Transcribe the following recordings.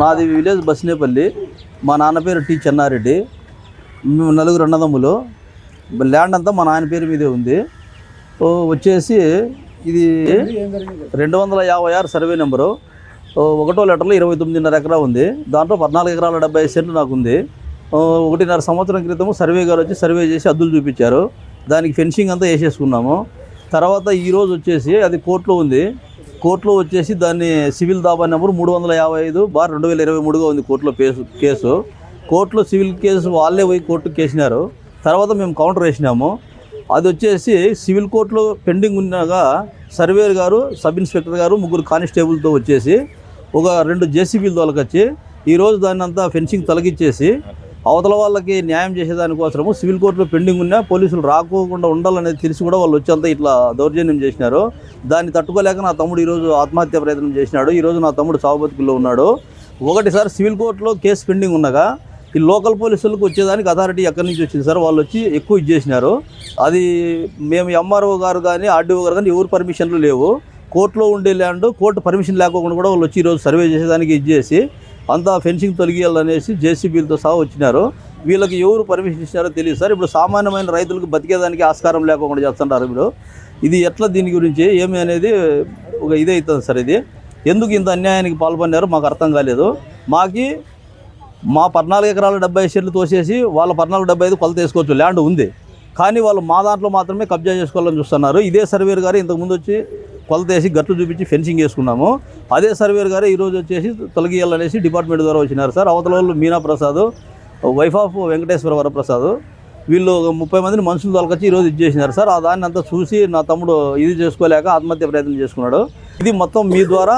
నాది విలేజ్ బస్నేపల్లి. మా నాన్న పేరు టి చెన్నారెడ్డి. మేము నలుగురు అన్నదమ్ములు. ల్యాండ్ అంతా మా నాన్న పేరు మీదే ఉంది. వచ్చేసి ఇది 256 సర్వే నెంబరు. 1వ లెటర్లో 29.5 ఎకరా ఉంది. దాంట్లో 14 ఎకరాల 75 సెంట్లు నాకు ఉంది. 1.5 సంవత్సరం క్రితం సర్వే గారు వచ్చి సర్వే చేసి అద్దులు చూపించారు. దానికి ఫెన్సింగ్ అంతా వేసేసుకున్నాము. తర్వాత ఈరోజు వచ్చేసి అది కోర్టులో ఉంది. కోర్టులో వచ్చేసి దాన్ని సివిల్ దాబా నెంబర్ 355/2023గా ఉంది కోర్టులో కేసు. కోర్టులో సివిల్ కేసు వాళ్ళే పోయి కోర్టుకు కేసినారు. తర్వాత మేము కౌంటర్ వేసినాము. అది వచ్చేసి సివిల్ కోర్టులో పెండింగ్ ఉన్నాగా సర్వేయర్ గారు, సబ్ ఇన్స్పెక్టర్ గారు, 3 కానిస్టేబుల్తో వచ్చేసి ఒక 2 జేసీబీలు తొలగచ్చి ఈరోజు దాన్ని అంతా ఫెన్సింగ్ తొలగించేసి అవతల వాళ్ళకి న్యాయం చేసేదానికోసము సివిల్ కోర్టులో పెండింగ్ ఉన్నా పోలీసులు రాకోకుండా ఉండాలనేది తెలిసి కూడా వాళ్ళు వచ్చేంతా ఇట్లా దౌర్జన్యం చేసినారు. దాన్ని తట్టుకోలేక నా తమ్ముడు ఈరోజు ఆత్మహత్య ప్రయత్నం చేసినాడు. ఈరోజు నా తమ్ముడు చావు బతుకుల్లో ఉన్నాడు. ఒకటిసారి సివిల్ కోర్టులో కేసు పెండింగ్ ఉండగా ఈ లోకల్ పోలీసులకు వచ్చేదానికి అథారిటీ ఎక్కడి నుంచి వచ్చింది సార్, వాళ్ళు వచ్చి ఎక్కువ ఇచ్చేసినారు. అది మేము ఎంఆర్ఓ గారు కానీ ఆర్డీఓ గారు కానీ ఎవరు పర్మిషన్లు లేవు. కోర్టులో ఉండే ల్యాండ్ కోర్టు పర్మిషన్ లేకోకుండా కూడా వాళ్ళు వచ్చి ఈరోజు సర్వే చేసేదానికి ఇచ్చేసి అంతా ఫెన్సింగ్ తొలగియాలనేసి జేసీబీలతో సహా వచ్చినారు. వీళ్ళకి ఎవరు పర్మిషన్ ఇచ్చినారో తెలియదు సార్. ఇప్పుడు సామాన్యమైన రైతులకు బతికేదానికి ఆస్కారం లేకుండా చేస్తుంటారు. ఇప్పుడు ఇది ఎట్లా, దీని గురించి ఏమి అనేది ఒక ఇదే అవుతుంది సార్. ఇది ఎందుకు ఇంత అన్యాయానికి పాల్పడినారో మాకు అర్థం కాలేదు. మా 14 ఎకరాల 75 సెంట్లు తోసేసి వాళ్ళ 14-75 కొలత వేసుకోవచ్చు, ల్యాండ్ ఉంది. కానీ వాళ్ళు మా దాంట్లో మాత్రమే కబ్జా చేసుకోవాలని చూస్తున్నారు. ఇదే సర్వేర్ గారు ఇంతకుముందు వచ్చి కొలత వేసి గట్లు చూపించి ఫెన్సింగ్ వేసుకున్నాము. అదే సర్వేర్ గారు ఈరోజు వచ్చేసి తొలగియాలనేసి డిపార్ట్మెంట్ ద్వారా వచ్చినారు సార్. అవతల వాళ్ళు మీనా ప్రసాద్, వైఫ్ ఆఫ్ వెంకటేశ్వర వరప్రసాద్, వీళ్ళు 30 మందిని మనుషులు తొలకొచ్చి ఈరోజు ఇది చేసినారు సార్. ఆ దాన్ని అంతా చూసి నా తమ్ముడు ఇది చేసుకోలేక ఆత్మహత్య ప్రయత్నం చేసుకున్నాడు. ఇది మొత్తం మీ ద్వారా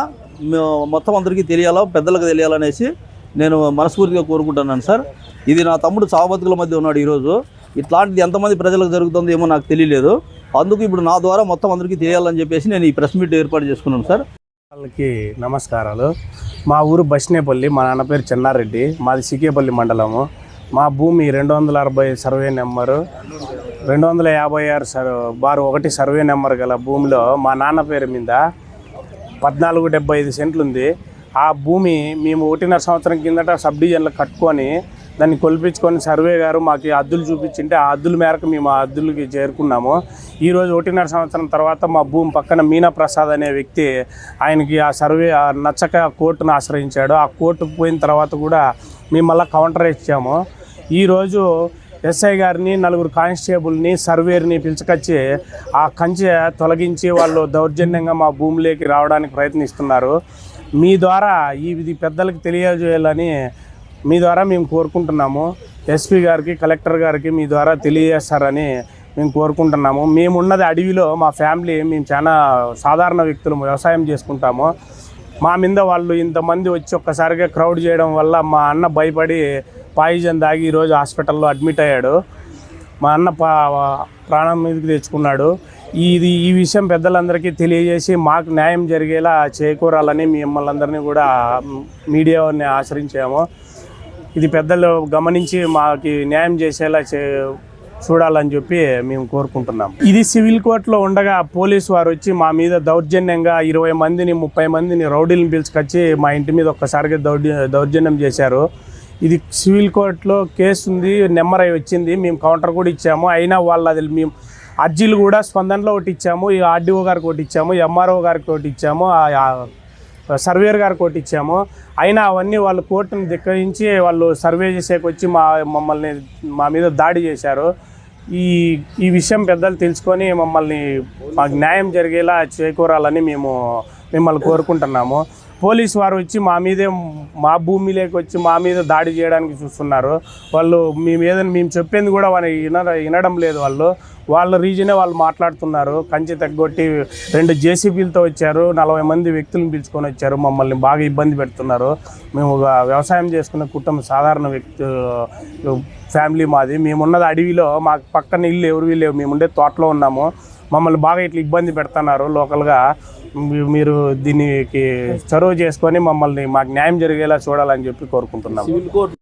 మొత్తం అందరికీ తెలియాలా, పెద్దలకు తెలియాలనేసి నేను మనస్ఫూర్తిగా కోరుకుంటున్నాను సార్. ఇది నా తమ్ముడు చావబతుకుల మధ్య ఉన్నాడు. ఈరోజు ఇట్లాంటిది ఎంతమంది ప్రజలకు జరుగుతుందో ఏమో నాకు తెలియలేదు. అందుకు ఇప్పుడు నా ద్వారా మొత్తం అందరికీ తెలియాలని చెప్పేసి నేను ఈ ప్రెస్ మీట్ ఏర్పాటు చేసుకున్నాను సార్. వాళ్ళకి నమస్కారాలు. మా ఊరు బస్నేపల్లి. మా నాన్న పేరు చెన్నారెడ్డి. మాది సికేపల్లి మండలము. మా భూమి 260 సర్వే నెంబరు 256/1 సర్వే నెంబర్ గల భూమిలో మా నాన్న పేరు మీద 14.75 సెంట్లు ఉంది. ఆ భూమి మేము 1.5 సంవత్సరం కిందట సబ్ డివిజన్లో కట్టుకొని దాన్ని కొలిపించుకొని సర్వే గారు మాకు అద్దులు చూపించింటే ఆ అద్దుల మేరకు మేము ఆ అద్దులకి చేరుకున్నాము. ఈరోజు 1.5 సంవత్సరం తర్వాత మా భూమి పక్కన మీనా ప్రసాద్ అనే వ్యక్తి ఆయనకి ఆ సర్వే నచ్చక కోర్టును ఆశ్రయించాడు. ఆ కోర్టుకు పోయిన తర్వాత కూడా మేము మళ్ళీ కౌంటర్ ఇచ్చాము. ఈరోజు ఎస్ఐ గారిని, 4 కానిస్టేబుల్ని, సర్వేర్ని పిలుచుకొచ్చి ఆ కంచె తొలగించి వాళ్ళు దౌర్జన్యంగా మా భూమిలోకి రావడానికి ప్రయత్నిస్తున్నారు. మీ ద్వారా ఇది పెద్దలకు తెలియజేయాలని మీ ద్వారా మేము కోరుకుంటున్నాము. ఎస్పీ గారికి, కలెక్టర్ గారికి మీ ద్వారా తెలియజేస్తారని మేము కోరుకుంటున్నాము. మేమున్నది అడవిలో, మా ఫ్యామిలీ మేము చాలా సాధారణ వ్యక్తులు, వ్యవసాయం చేసుకుంటాము. మా మీద వాళ్ళు ఇంతమంది వచ్చి ఒక్కసారిగా క్రౌడ్ చేయడం వల్ల మా అన్న భయపడి పాయిజన్ దాగి ఈరోజు హాస్పిటల్లో అడ్మిట్ అయ్యాడు. మా అన్న ప్రాణం మీదకి తెచ్చుకున్నాడు. ఈ విషయం పెద్దలందరికీ తెలియజేసి మాకు న్యాయం జరిగేలా చేకూరాలని మిమ్మల్ని అందరినీ కూడా మీడియాని ఆశ్రయించాము. ఇది పెద్దలు గమనించి మాకు న్యాయం చేసేలా చూడాలని చెప్పి మేము కోరుకుంటున్నాం. ఇది సివిల్ కోర్టులో ఉండగా పోలీసు వారు వచ్చి మా మీద దౌర్జన్యంగా 20 మందిని 30 మందిని రౌడీలను పిలుచుకొచ్చి మా ఇంటి మీద ఒక్కసారిగా దౌర్జన్యం చేశారు. ఇది సివిల్ కోర్టులో కేసు ఉంది, నెంబర్ అయి వచ్చింది. మేము కౌంటర్ కూడా ఇచ్చాము. అయినా అది మేము అర్జీలు కూడా స్పందనలో ఒకటి ఇచ్చాము, ఈ ఆర్డీఓ గారికి ఒకటి ఇచ్చాము, ఎంఆర్ఓ గారికి ఒకటి ఇచ్చాము, సర్వేయర్ గారికి ఒకటి ఇచ్చాము. అయినా అవన్నీ వాళ్ళు కోర్టును ధిక్కరించి వాళ్ళు సర్వే చేసేకొచ్చి మా మీద దాడి చేశారు. ఈ విషయం పెద్దలు తెలుసుకొని మాకు న్యాయం జరిగేలా చేకూరాలని మేము మిమ్మల్ని కోరుకుంటున్నాము. పోలీసు వారు వచ్చి మా భూమిలోకి వచ్చి మా మీద దాడి చేయడానికి చూస్తున్నారు. వాళ్ళు మేము చెప్పింది కూడా వినడం లేదు. వాళ్ళ రీజనే వాళ్ళు మాట్లాడుతున్నారు. కంచె తగ్గొట్టి 2 జేసీబీలతో వచ్చారు, 40 మంది వ్యక్తులను పిలుచుకొని వచ్చారు. మమ్మల్ని బాగా ఇబ్బంది పెడుతున్నారు. మేము వ్యవసాయం చేసుకునే కుటుంబం, సాధారణ ఫ్యామిలీ మాది. మేమున్నది అడవిలో, మాకు పక్కన ఇల్లు ఎవరు లేవు, మేము ఉండే తోటలో ఉన్నాము. మమ్మల్ని బాగా ఇట్లా ఇబ్బంది పెడుతున్నారు లోకల్గా. మీరు దీనికి చొరవ చేసుకొని మాకు న్యాయం జరిగేలా చూడాలని చెప్పి కోరుకుంటున్నాము.